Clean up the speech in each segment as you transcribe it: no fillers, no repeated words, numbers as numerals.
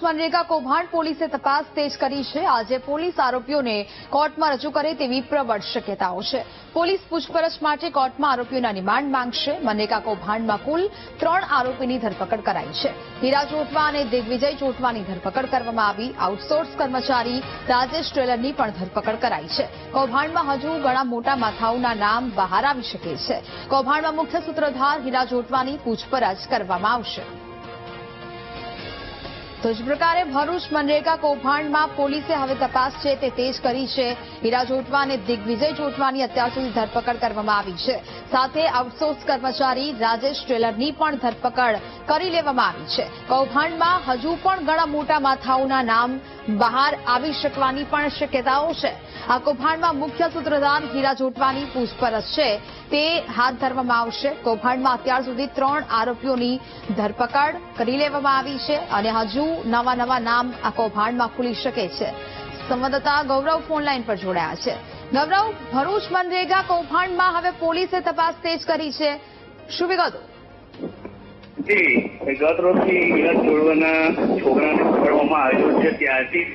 મનરેગા કૌભાંડ પોલીસે તપાસ તેજ કરી છે। આજે પોલીસ આરોપીઓને કોર્ટમાં રજૂ કરે તેવી પ્રબળ શક્યતાઓ છે। પોલીસ પૂછપરછ માટે કોર્ટમાં આરોપીઓના રિમાન્ડ માંગશે। મનરેગા કૌભાંડમાં કુલ 3 આરોપીની ધરપકડ કરાઈ છે। હીરા જોટવા અને દિગ્વિજય જોટવાની ધરપકડ કરવામાં આવી। આઉટસોર્સ કર્મચારી રાજેશ ટ્રેલરની પણ ધરપકડ કરાઈ છે। કૌભાંડમાં હજુ ઘણા મોટા માથાઓના નામ બહાર આવી શકે છે। કૌભાંડમાં મુખ્ય સૂત્રધાર હીરા જોટવાની પૂછપરછ કરવામાં આવશે। તો જ પ્રકારે ભરૂચ મનરેગા કૌભાંડમાં પોલીસે હવે તપાસ છે તે તેજ કરી છે। હીરા જોટવા અને દિગ્વિજય જોટવાની અત્યાર સુધી ધરપકડ કરવામાં આવી છે। સાથે આઉટસોર્સ કર્મચારી રાજેશ ટ્રેલરની પણ ધરપકડ કરી લેવામાં આવી છે। કૌભાંડમાં હજુ પણ ઘણા મોટા માથાઓના નામ બહાર આવી શકવાની પણ શક્યતાઓ છે। આ કૌભાંડમાં મુખ્ય સૂત્રધાર હીરા જોટવાની પૂછપરછ છે તે હાથ ધરવામાં આવશે। કૌભાંડમાં અત્યાર સુધી 3 આરોપીઓની ધરપકડ કરી લેવામાં આવી છે અને હજુ નવા નામ આ કૌભાંડમાં ખુલી શકે છે। સંવાદદાતા ગૌરવ ફોનલાઈન પર જોડાયા છે। ગૌરવ, ભરૂચ મનરેગા કૌભાંડમાં હવે પોલીસે તપાસ તેજ કરી છે, શું વિગતો? જી, ગત રોજથી હીરા જોડવાના છોકરાને પકડવામાં આવ્યો છે ત્યારથી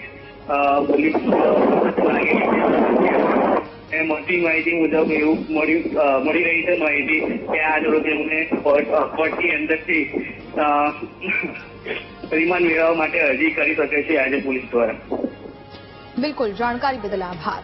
પોલીસ મળતી માહિતી મુજબ એવું મળી રહી છે માહિતી કે આજ રોજ એમને કોર્ટની અંદરથી રિમાન્ડ મેળવવા માટે અરજી કરી શકે છે આજે પોલીસ દ્વારા। બિલકુલ, જાણકારી બદલ આભાર।